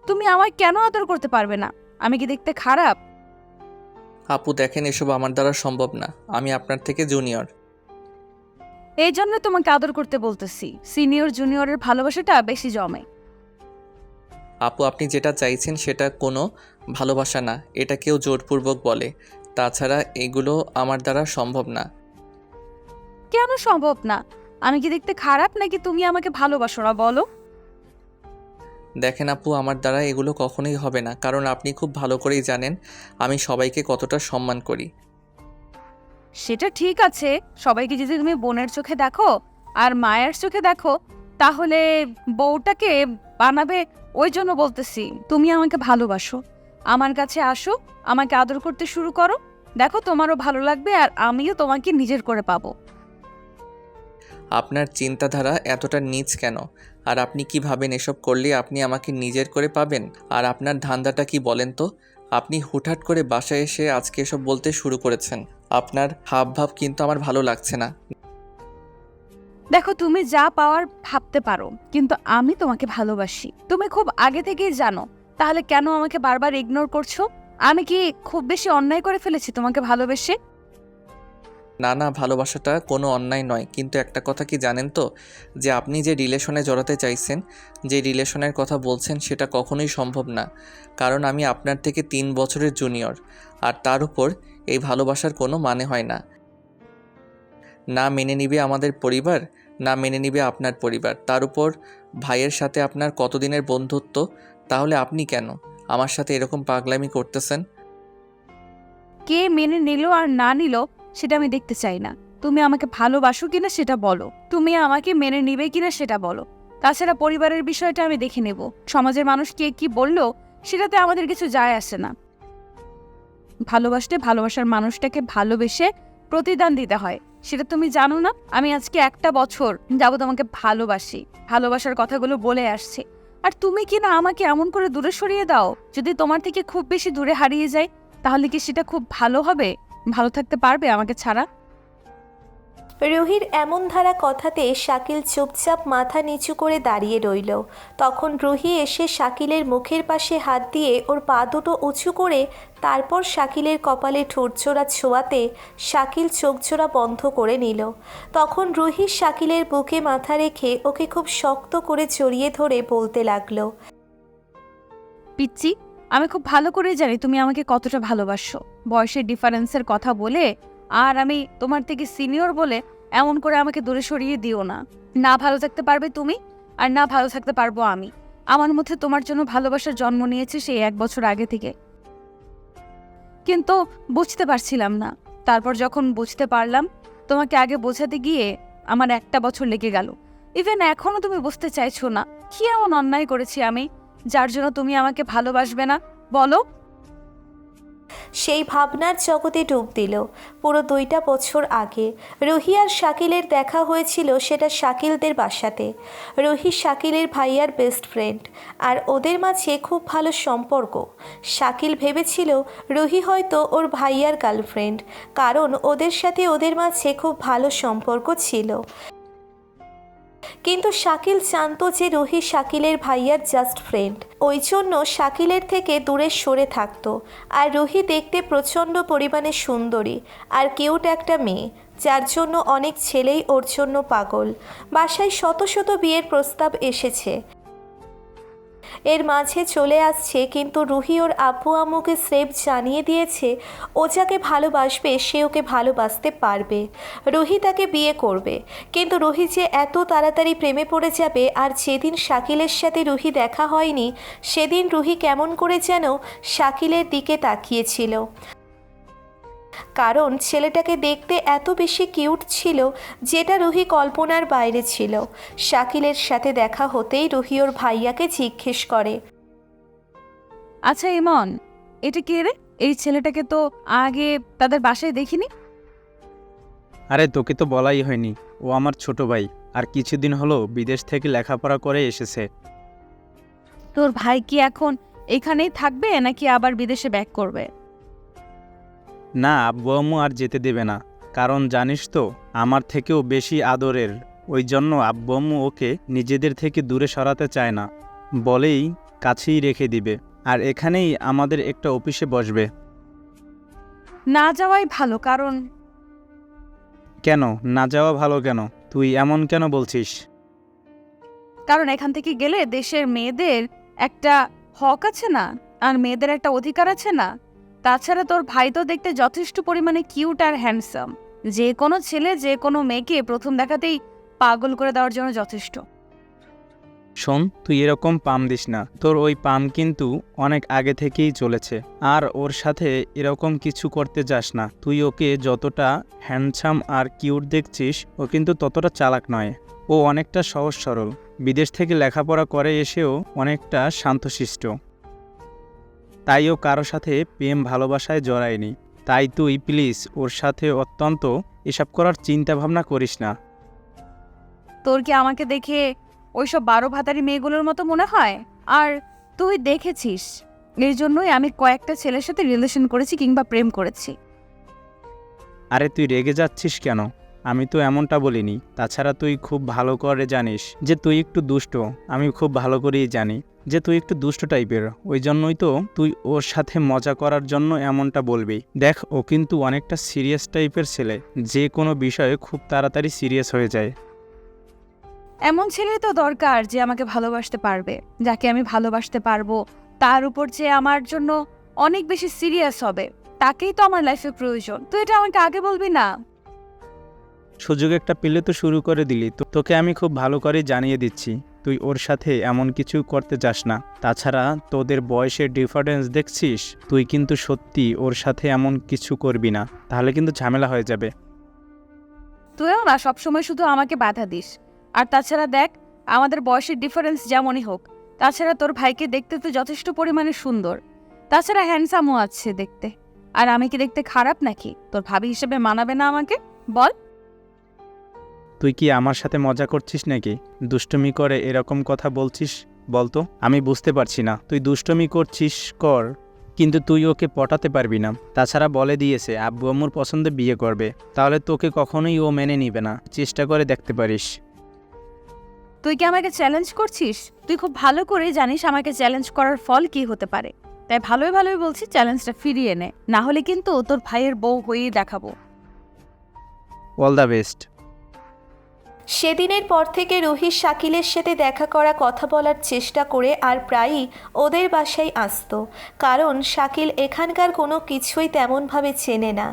তুমি আমায় কেন আদর করতে পারবে না? আমি কি দেখতে খারাপ? আপু দেখেন, এসব আমার দ্বারা সম্ভব না। আমি আপনার থেকে জুনিয়র। এই জন্য তোমাকে আদর করতে বলতেছি। সিনিয়র জুনিয়রের ভালোবাসাটা বেশি জমে। আপু আপনি যেটা চাইছেন সেটা কোনো ভালোবাসা না, এটা কেউ জোরপূর্বক বলে। তাছাড়া এগুলো আমার দ্বারা সম্ভব না। কেন সম্ভব না? আমি কি দেখতে খারাপ নাকি তুমি আমাকে ভালোবাসো না বলো? দেখেন আপু, আমার দ্বারা এগুলো কখনোই হবে না, কারণ আপনি খুব ভালো করেই জানেন আমি সবাইকে কতটা সম্মান করি। সেটা ঠিক আছে, সবাইকে যদি তুমি বোনের চোখে দেখো আর মায়ের চোখে দেখো, তাহলে বউটাকে বানাবে। ওই জন্য বলতেছি, তুমি আমাকে ভালোবাসো, আমার কাছে আসো, আমাকে আদর করতে শুরু করো। দেখো তোমারও ভালো লাগবে আর আমিও তোমাকে নিজের করে পাবো। আপনার চিন্তাধারা এতটা নীচ কেন? আর আপনি কি ভাবেন এসব করলে আপনি আমাকে নিজের করে পাবেন? আর আপনার ধান্দাটা কি বলেন তো? আপনি হুটহাট করে বাসায় এসে আজকে এসব বলতে শুরু করেছেন। আপনার হাবভাব কিন্তু আমার ভালো লাগছে না। দেখো, তুমি যা পাওয়ার ভাবতে পারো, কিন্তু আমি তোমাকে ভালোবাসি, তুমি খুব আগে থেকেই জানো। তাহলে কেন আমাকে বারবার ইগনোর করছো? আমি কি খুব বেশি অন্যায় করে ফেলেছি তোমাকে ভালোবেসে? না না, ভালোবাসাটা কোনো অন্যায় নয়, কিন্তু একটা কথা কি জানেন তো, যে আপনি যে রিলেশনে জড়াতে চাইছেন, যে রিলেশনের কথা বলছেন, সেটা কখনোই সম্ভব না। কারণ আমি আপনার থেকে 3 বছরের জুনিয়র। আর তার উপর এই ভালোবাসার কোনো মানে হয় না। না মেনে নিবে আমাদের পরিবার, না মেনে নিবে আপনার পরিবার। তার উপর ভাইয়ের সাথে আপনার কতদিনের বন্ধুত্ব, তাহলে আপনি কেন আমার সাথে এরকম পাগলামি করতেছেন? কে মেনে নিল আর না নিল সেটা আমি দেখতে চাই না। তুমি আমাকে ভালোবাসো কিনা সেটা বলো, তুমি আমাকে মেনে নিবে কিনা সেটা বলো। তাছাড়া পরিবারের বিষয়টা আমি দেখে নেব। সমাজের মানুষ কে কি বললো সেটাতে আমাদের কিছু যায় আসে না। ভালোবাসতে ভালোবাসার মানুষটাকে ভালোবেসে প্রতিদান দিতে হয়, সেটা তুমি জানো না? আমি আজকে 1 বছর যাবো তোমাকে ভালোবাসি, ভালোবাসার কথাগুলো বলে আসছি। আর তুমি কি না আমাকে এমন করে দূরে সরিয়ে দাও? যদি তোমার থেকে খুব বেশি দূরে হারিয়ে যায়, তাহলে কি সেটা খুব ভালো হবে? ভালো থাকতে পারবে আমাকে ছাড়া? রুহির এমন ধারা কথাতে শাকিল চুপচাপ মাথা নিচু করে দাঁড়িয়ে রইল। তখন রুহি এসে শাকিলের মুখের পাশে হাত দিয়ে ওর পা দুটো উঁচু করে তারপর শাকিলের কপালে ঠোঁটজোড়া ছোঁয়াতে শাকিল চোখজোড়া বন্ধ করে নিল। তখন রুহি শাকিলের বুকে মাথা রেখে ওকে খুব শক্ত করে জড়িয়ে ধরে বলতে লাগলো, পিচ্চি, আমি খুব ভালো করে জানি তুমি আমাকে কতটা ভালোবাসো। বয়সের ডিফারেন্সের কথা বলে আর আমি তোমার থেকে সিনিয়র বলে এমন করে আমাকে দূরে সরিয়ে দিও না। না ভালো থাকতে পারবে তুমি, আর না ভালো থাকতে পারবো আমি। আমার মধ্যে তোমার জন্য ভালোবাসার জন্ম নিয়েছে সেই 1 বছর আগে থেকে, কিন্তু বুঝতে পারছিলাম না। তারপর যখন বুঝতে পারলাম, তোমাকে আগে বোঝাতে গিয়ে আমার 1 বছর লেগে গেল। ইভেন এখনো তুমি বুঝতে চাইছো না কি এমন অন্যায় করেছি আমি, যার জন্য তুমি আমাকে ভালোবাসবে না বলো? সেই ভাবনার জগতে ডুব দিল। পুরো 2টা বছর আগে রুহি আর শাকিলের দেখা হয়েছিল, সেটা শাকিলদের বাসাতে। রুহি শাকিলের ভাইয়ার বেস্ট ফ্রেন্ড, আর ওদের মাঝে খুব ভালো সম্পর্ক। শাকিল ভেবেছিল রুহি হয়তো ওর ভাইয়ার গার্লফ্রেন্ড, কারণ ওদের সাথে ওদের মাঝে খুব ভালো সম্পর্ক ছিল। কিন্তু শাকিল জানতো যে রুহি শাকিলের ভাইয়ার জাস্ট ফ্রেন্ড, ওই জন্য শাকিলের থেকে দূরে সরে থাকতো। আর রুহি দেখতে প্রচণ্ড পরিমাণে সুন্দরী আর কিউট একটা মেয়ে, যার জন্য অনেক ছেলেই ওর জন্য পাগল। বাসায় শত শত বিয়ের প্রস্তাব এসেছে, এর মাঝে চলে আসছে, কিন্তু রুহি ওর আব্বু আম্মুকে স্রেফ জানিয়ে দিয়েছে ও যাকে ভালোবাসবে সে ওকে ভালোবাসতে পারবে, রুহি তাকে বিয়ে করবে। কিন্তু রুহি যে এত তাড়াতাড়ি প্রেমে পড়ে যাবে, আর যেদিন শাকিলের সাথে রুহি দেখা হয়নি সেদিন রুহি কেমন করে যেন শাকিলের দিকে তাকিয়েছিল, কারণ ছেলেটাকে দেখতে এত বেশি কিউট ছিল যেটা রুহি কল্পনার বাইরে ছিল। শাকিলের সাথে দেখা হতেই রুহি ওর ভাইয়াকে জিজ্ঞেস করে, আচ্ছা ইমন, এটা কে রে? এই ছেলেটাকে তো আগে তাদের বাসায় দেখিনি। আরে তোকে তো বলাই হয়নি, ও আমার ছোট ভাই, আর কিছুদিন হলো বিদেশ থেকে লেখাপড়া করে এসেছে। তোর ভাই কি এখন এখানেই থাকবে নাকি আবার বিদেশে ব্যাক করবে? না, আব্বু আম্মু আর যেতে দেবে না, কারণ জানিস তো আমার থেকেও বেশি আদরের। ওই জন্য আব্বু আম্মু ওকে নিজেদের থেকে দূরে সরাতে চায় না, বলেই কাছেই রেখে দিবে, আর এখানেই আমাদের একটা অফিসে বসবে। না যাওয়াই ভালো, কারণ কেন না যাওয়া ভালো কেন? তুই এমন কেন বলছিস? এখান থেকে গেলে দেশের মেয়েদের একটা হক আছে না, আর মেয়েদের একটা অধিকার আছে না। তাছাড়া তোর ভাই তো দেখতে যথেষ্ট পরিমাণে কিউট আর হ্যান্ডসাম, যে কোনো ছেলে যে কোনো মেয়েকে প্রথম দেখাতেই পাগল করে দেওয়ার জন্য যথেষ্ট। শোন, তুই এরকম পাম দিস না। তোর ওই পাম কিন্তু অনেক আগে থেকেই চলেছে, আর ওর সাথে এরকম কিছু করতে যাস না। তুই ওকে যতটা হ্যান্ডসাম আর কিউট দেখছিস, ও কিন্তু ততটা চালাক নয়। ও অনেকটা সহজ সরল, বিদেশ থেকে লেখাপড়া করে এসেও অনেকটা শান্তশিষ্ট। তাই ও কারো সাথে প্রেম ভালোবাসায় জড়ায়নি। তাই তুই প্লিজ ওর সাথে অত্যন্ত এসব করার চিন্তা ভাবনা করিস না। তোর কি আমাকে দেখে ওইসব 12 ভাতারি মেয়েগুলোর মতো মনে হয়? আর তুই দেখেছিস, এই জন্যই আমি কয়েকটা ছেলের সাথে রিলেশন করেছি কিংবা প্রেম করেছি। আরে তুই রেগে যাচ্ছিস কেন? আমি তো এমনটা বলিনি। তাছাড়া তুই খুব ভালো করে জানিস যে তুই একটু দুষ্ট। আমি খুব ভালো করেই জানি যে তুই একটু দুষ্ট টাইপের। ওই জন্যই তো তুই ওর সাথে মজা করার জন্য এমনটা বলবি। দেখ, ও কিন্তু অনেকটা সিরিয়াস টাইপের ছেলে, যে কোনো বিষয়ে খুব তাড়াতাড়ি সিরিয়াস হয়ে যায়। এমন ছেলে তো দরকার যে আমাকে ভালোবাসতে পারবে, যাকে আমি ভালোবাসতে পারবো, তার উপর যে আমার জন্য অনেক বেশি সিরিয়াস হবে। তাকেই তো আমার লাইফে প্রয়োজন। তুই এটা আমাকে আগে বলবি না? সুযোগ একটা পেলে তো শুরু করে দিলি। তোকে আমি খুব ভালো করে জানিয়ে দিচ্ছি, তুই ওর সাথে এমন কিছু করতে যাস না। তাছাড়া তোদের বয়সের ডিফারেন্স দেখছিস, তুই কিন্তু সত্যি ওর সাথে এমন কিছু করবি না, তাহলে কিন্তু ঝামেলা হয়ে যাবে। তুইও না সবসময় শুধু আমাকে বাধা দিস। আর তাছাড়া দেখ, আমাদের বয়সের ডিফারেন্স যেমনই হোক, তাছাড়া তোর ভাইকে দেখতে তো যথেষ্ট পরিমাণে সুন্দর, তাছাড়া হ্যান্ডসামও আছে দেখতে। আর আমি কি দেখতে খারাপ নাকি? তোর ভাবি হিসেবে মানাবে না আমাকে? বল। তুই কি আমার সাথে মজা করছিস নাকি? দুষ্টুমি করে এরকম কথা বলছিস? বলতো, আমি বুঝতে পারছি না। তুই দুষ্টুমি করছিস কর, কিন্তু তুই ওকে পটাতে পারবি না। তাছাড়া বলে দিয়েছে আব্বু আম্মুর পছন্দে বিয়ে করবে, তাহলে তোকে কখনোই ও মেনে নিবে না। চেষ্টা করে দেখতে পারিস। তুই কি আমাকে চ্যালেঞ্জ করছিস? তুই খুব ভালো করে জানিস আমাকে চ্যালেঞ্জ করার ফল কি হতে পারে। তাই ভালোই ভালোই বলছি, চ্যালেঞ্জটা ফিরিয়ে নে, না হলে কিন্তু তোর ভাইয়ের বউ হয়েই দেখাবো। All the best. সেদিনের পর থেকে রুহি শাকিলের সাথে দেখা করা, কথা বলার চেষ্টা করে আর প্রায়ই ওদের বাসায় আসতো। কারণ শাকিল এখানকার কোনো কিছুই তেমনভাবে চেনে না।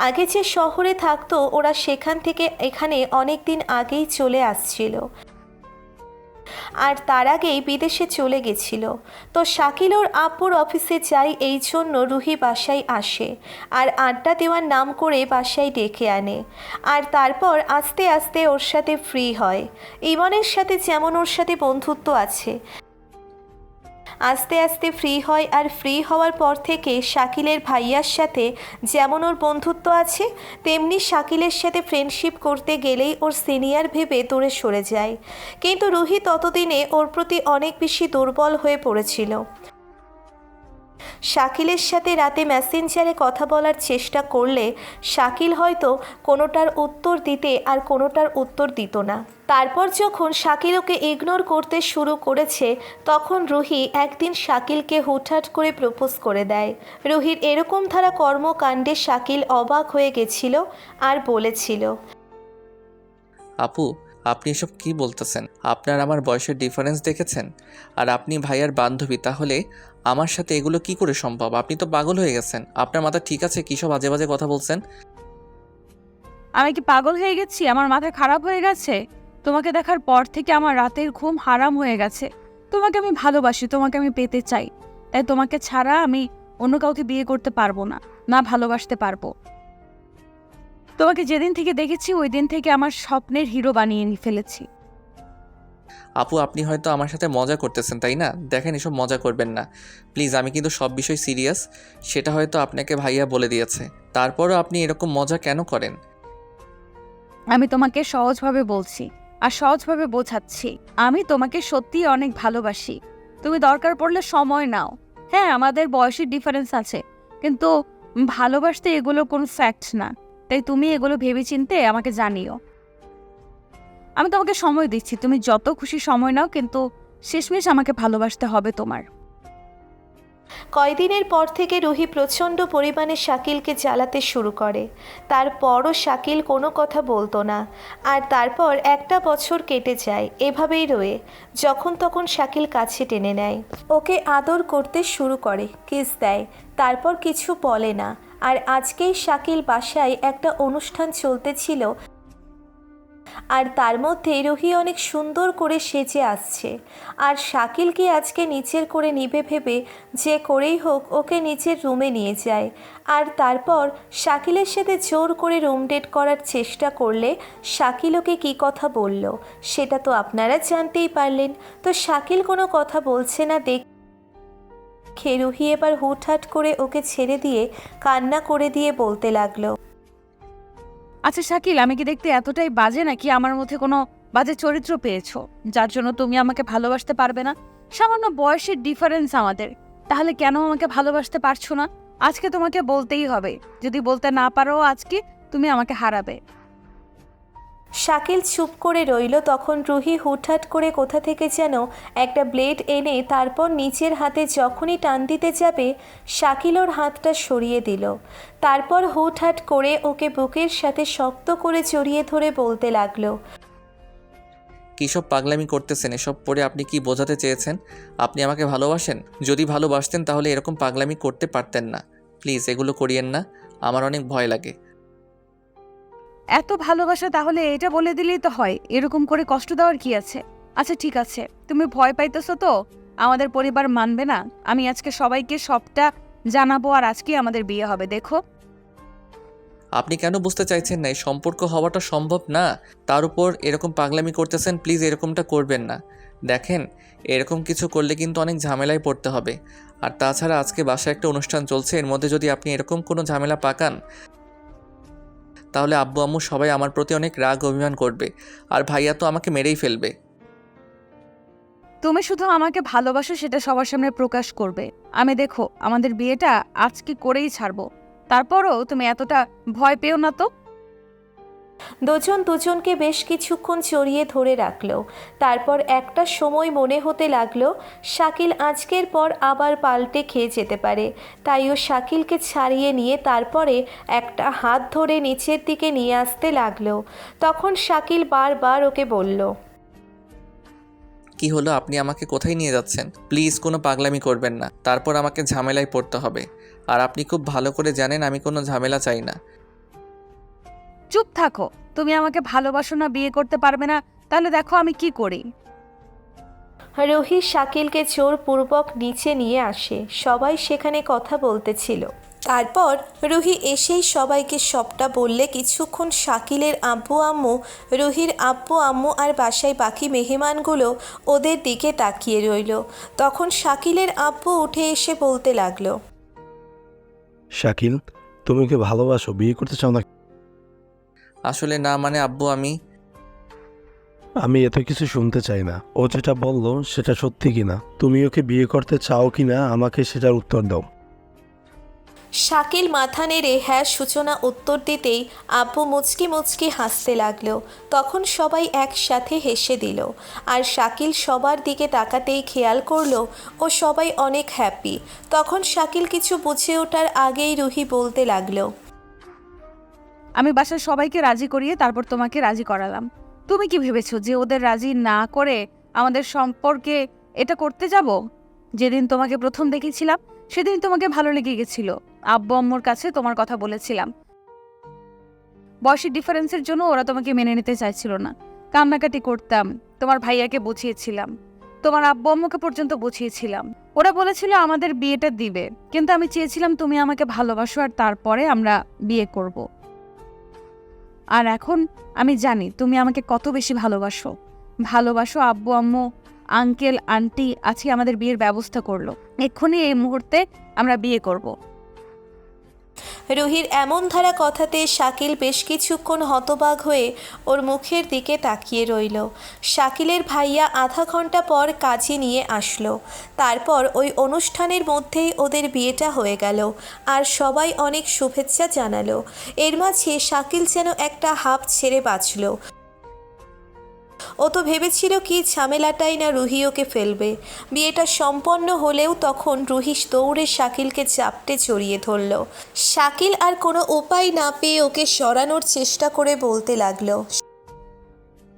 আগে যে শহরে থাকতো, ওরা সেখান থেকে এখানে অনেক দিন আগেই চলে আসছিল, আর তার আগেই বিদেশে চলে গেছিল। তো শাকিল ওর আব্বুর অফিসে যায়, এই জন্য রুহি বাসায় আসে আর আড্ডা দেওয়ার নাম করে বাসায় ডেকে আনে। আর তারপর আস্তে আস্তে ওর সাথে ফ্রি হয়। ইমনের সাথে যেমন ওর সাথে বন্ধুত্ব আছে, আস্তে আস্তে ফ্রি হয়। আর ফ্রি হওয়ার পর থেকে শাকিলের ভাইয়ার সাথে যেমন ওর বন্ধুত্ব আছে, তেমনি শাকিলের সাথে ফ্রেন্ডশিপ করতে গেলেই ওর সিনিয়র ভেবে দূরে সরে যায়। কিন্তু রুহি ততদিনে ওর প্রতি অনেক বেশি দুর্বল হয়ে পড়েছিল। শাকিলের সাথে রাতে মেসেঞ্জারে কথা বলার চেষ্টা করলে শাকিল হয়তো কোনোটার উত্তর দিতে আর কোনোটার উত্তর দিত না। তারপর যখন শাকিল ওকে ইগনোর করতে শুরু করেছে, তখন রুহি একদিন শাকিলকে হুটহাট করে প্রপোজ করে দেয়। রুহির এরকম ধারা কর্মকাণ্ডে শাকিল অবাক হয়ে গেছিল আর বলেছিল, আপু, আপনি এসব কি বলতেছেন? আপনার আমার বয়সের ডিফারেন্স দেখেছেন? আর আপনি ভাইয়ার বান্ধবী, তাহলে আমার সাথে এগুলো কি করে সম্ভব? আপনি তো পাগল হয়ে গেছেন। আপনার মাথা ঠিক আছে? কী সব আজে বাজে কথা বলছেন? আমি কি পাগল হয়ে গেছি? আমার মাথা খারাপ হয়ে গেছে? তোমাকে দেখার পর থেকে আমার রাতের ঘুম হারাম হয়ে গেছে। তোমাকে আমি ভালোবাসি, তোমাকে আমি পেতে চাই। তাই তোমাকে ছাড়া আমি অন্য কাউকে বিয়ে করতে পারবো না, না ভালোবাসতে পারবো। তোমাকে যেদিন থেকে দেখেছি, ওই দিন থেকে আমার স্বপ্নের হিরো বানিয়ে ফেলেছি। আপু, আপনি হয়তো আমার সাথে মজা করতেছেন, তাই না? দেখেন, এসব মজা করবেন না প্লিজ। আমি কিন্তু সব বিষয় সিরিয়াস। সেটা হয়তো আপনাকে ভাইয়া বলে দিয়েছে, তারপরও আপনি এরকম মজা কেন করেন? আমি তোমাকে সহজভাবে বলছি আর সহজভাবে বোঝাচ্ছি, আমি তোমাকে সত্যিই অনেক ভালোবাসি। তুমি দরকার পড়লে সময় নাও। হ্যাঁ, আমাদের বয়সের ডিফারেন্স আছে, কিন্তু ভালোবাসতে এগুলো কোনো ফ্যাক্ট না। তাই তুমি এগুলো ভেবেচিন্তে আমাকে জানিও। আমি তোমাকে সময় দিচ্ছি, তুমি যত খুশি সময় নাও, কিন্তু শেষমেশ আমাকে ভালোবাসতে হবে তোমার। কয়দিনের পর থেকে রুহি প্রচণ্ড পরিমাণে শাকিলকে জ্বালাতে শুরু করে। তারপরও শাকিল কোনো কথা বলতো না। আর তারপর একটা বছর কেটে যায় এভাবেই রয়ে। যখন তখন শাকিল কাছে টেনে নেয়, ওকে আদর করতে শুরু করে, কিস দেয়, তারপর কিছু বলে না। আর আজকেই শাকিল বাসায় একটা অনুষ্ঠান চলতেছিল, আর তার মধ্যে রুহি অনেক সুন্দর করে সেজে আসছে। আর শাকিলকে আজকে নিচের করে নিবে ভেবে যে করেই হোক ওকে নিচের রুমে নিয়ে যায়। আর তারপর শাকিলের সাথে জোর করে রুম ডেট করার চেষ্টা করলে শাকিল ওকে কী কথা বলল সেটা তো আপনারা জানতেই পারলেন। তো শাকিল কোনো কথা বলছে না দেখে রুহি এবার হুটহাট করে ওকে ছেড়ে দিয়ে কান্না করে দিয়ে বলতে লাগলো, আচ্ছা শাকিল, আমি কি দেখতে এতটাই বাজে নাকি আমার মধ্যে কোনো বাজে চরিত্র পেয়েছো যার জন্য তুমি আমাকে ভালোবাসতে পারবে না? সামান্য বয়সের ডিফারেন্স আমাদের, তাহলে কেন আমাকে ভালোবাসতে পারছো না? আজকে তোমাকে বলতেই হবে, যদি বলতে না পারো আজকে তুমি আমাকে হারাবে। শাকিল চুপ করে রইল। তখন রুহি হুটহাট করে কোথা থেকে যেন একটা ব্লেড এনে তারপর নিচের হাতে যখনই টান দিতে যাবে শাকিল ওর হাতটা সরিয়ে দিল। তারপর হুটহাট করে ওকে বুকের সাথে শক্ত করে জড়িয়ে ধরে বলতে লাগলো, কী সব পাগলামি করতেছেন? এসব পরে আপনি কি বোঝাতে চেয়েছেন? আপনি আমাকে ভালোবাসেন? যদি ভালোবাসতেন তাহলে এরকম পাগলামি করতে পারতেন না। প্লিজ এগুলো করিয়েন না, আমার অনেক ভয় লাগে। এত ভালোবাসা তাহলে এটা বলে দিলেই তো হয়, এরকম করে কষ্ট দেওয়ার কি আছে? আচ্ছা ঠিক আছে, তুমি ভয় পাইতেছো তো আমাদের পরিবার মানবে না। আমি আজকে সবাইকে সবটা জানাবো আর আজকেই আমাদের বিয়ে হবে, দেখো। আপনি কেন বুঝতে চাইছেন না? এই সম্পর্ক হওয়াটা সম্ভব না, তার উপর এরকম পাগলামি করতেছেন। প্লিজ এরকমটা করবেন না। দেখেন, এরকম কিছু করলে কিন্তু অনেক ঝামেলায় পড়তে হবে। আর তাছাড়া আজকে বাসায় একটা অনুষ্ঠান চলছে, এর মধ্যে যদি আপনি এরকম কোনো ঝামেলা পাকান তাহলে আব্বু আম্মু সবাই আমার প্রতি অনেক রাগ অভিমান করবে, আর ভাইয়া তো আমাকে মেরেই ফেলবে। তুমি শুধু আমাকে ভালোবাসো সেটা সবার সামনে প্রকাশ করবে। আমি দেখো আমাদের বিয়েটা আজকে করেই ছাড়বো, তারপরও তুমি এতটা ভয় পেও না তো। দুজন দুজনকে বেশ কিছুক্ষণ জড়িয়ে ধরে রাখলো। তারপর একটা সময় মনে হতে লাগলো শাকিল আজকের পর আবার পাল্টে খেয়ে যেতে পারে। তাই ও শাকিলকে ছাড়িয়ে নিয়ে তারপরে একটা হাত ধরে নিচের দিকে নিয়ে আসতে লাগলো। তখন শাকিল বারবার ওকে বলল, কি হলো? আপনি আমাকে কোথায় নিয়ে যাচ্ছেন? প্লিজ কোনো পাগলামি করবেন না, তারপর আমাকে ঝামেলায় পড়তে হবে। আর আপনি খুব ভালো করে জানেন আমি কোনো ঝামেলা চাই না। চুপ থাকো, তুমি আমাকে ভালোবাসো না, বিয়ে করতে পারবে না, তাহলে দেখো আমি কি করি। রুহি শাকিলকে জোরপূর্বক নিচে নিয়ে আসে। সবাই সেখানে কথা বলতেছিল। তারপর রুহি এসেই সবাইকে সবটা বললে কিছুক্ষণ শাকিলের আব্বু আম্মু, রুহির আব্বু আম্মু আর বাসায় বাকি মেহমানগুলো ওদের দিকে তাকিয়ে রইল। তখন শাকিলের আব্বু উঠে এসে বলতে লাগলো, শাকিল, তুমি কি ভালোবাসো? বিয়ে করতে চাও না? আসলে না, মানে আব্বু আমি এত কিছু শুনতে চাই না। ও যেটা বললো সেটা সত্যি কিনা, তুমি ওকে বিয়ে করতে চাও কিনা আমাকে সেটার উত্তর দাও। শাকিল মাথা নেড়ে হ্যাঁ সূচনা উত্তর দিতেই আব্বু মুচকি মুচকি হাসতে লাগলো। তখন সবাই একসাথে হেসে দিল। আর শাকিল সবার দিকে তাকাতেই খেয়াল করলো ও সবাই অনেক হ্যাপি। তখন শাকিল কিছু বুঝে ওঠার আগেই রুহি বলতে লাগলো, আমি বাসার সবাইকে রাজি করিয়ে তারপর তোমাকে রাজি করালাম। তুমি কি ভেবেছো যে ওদের রাজি না করে আমাদের সম্পর্কে এটা করতে যাব? যেদিন তোমাকে প্রথম দেখেছিলাম সেদিন তোমাকে ভালো লেগে গেছিল। আব্বু আম্মুর কাছে তোমার কথা বলেছিলাম। বয়সের ডিফারেন্সের জন্য ওরা তোমাকে মেনে নিতে চাইছিল না। কান্নাকাটি করতাম, তোমার ভাইয়াকে বুঝিয়েছিলাম, তোমার আব্বু আম্মুকে পর্যন্ত বুঝিয়েছিলাম। ওরা বলেছিল আমাদের বিয়েটা দিবে, কিন্তু আমি চেয়েছিলাম তুমি আমাকে ভালোবাসো আর তারপরে আমরা বিয়ে করব। আর এখন আমি জানি তুমি আমাকে কত বেশি ভালোবাসো। আব্বু আম্মু আঙ্কেল আন্টি আজকে আমাদের বিয়ের ব্যবস্থা করলো। এক্ষুনি এই মুহূর্তে আমরা বিয়ে করব। রুহির এমন ধারা কথাতে শাকিল বেশ কিছুক্ষণ হতবাক হয়ে ওর মুখের দিকে তাকিয়ে রইল। শাকিলের ভাইয়া আধা ঘন্টা পর কাজে নিয়ে আসলো। তারপর ওই অনুষ্ঠানের মধ্যেই ওদের বিয়েটা হয়ে গেল। আর সবাই অনেক শুভেচ্ছা জানালো। এর মাঝে শাকিল যেন একটা হাঁপ ছেড়ে বাঁচল। ও তো ভেবেছিল কি ঝামেলাটাই না রুহি ওকে ফেলবে। বিয়েটা সম্পন্ন হলেও তখন রুহি দৌড়ে শাকিলকে চাপটে জড়িয়ে ধরল। শাকিল আর কোনো উপায় না পেয়ে ওকে সরানোর চেষ্টা করে বলতে লাগলো,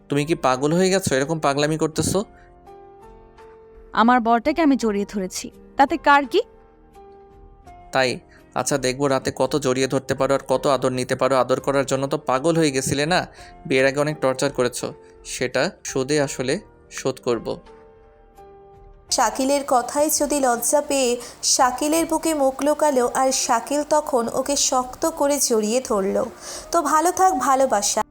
তুমি কি পাগল হয়ে গেছো? এরকম পাগলামি করতেছো? আমার বরটাকে আমি জড়িয়ে ধরেছি, তাতে কার কি? তাই? আচ্ছা দেখবো রাতে কত জড়িয়ে ধরতে পারো আর কত আদর নিতে পারো। আদর করার জন্য তো পাগল হয়ে গেছিলে না? বিয়ের আগে অনেক টর্চার করেছো, সেটা সুদে আসলে শোধ করব। শাকিলের কথায় যদি লজ্জা পেয়ে শাকিলের বুকে মুখ লুকালো আর শাকিল তখন ওকে শক্ত করে জড়িয়ে ধরল। তো ভালো থাক ভালোবাসা।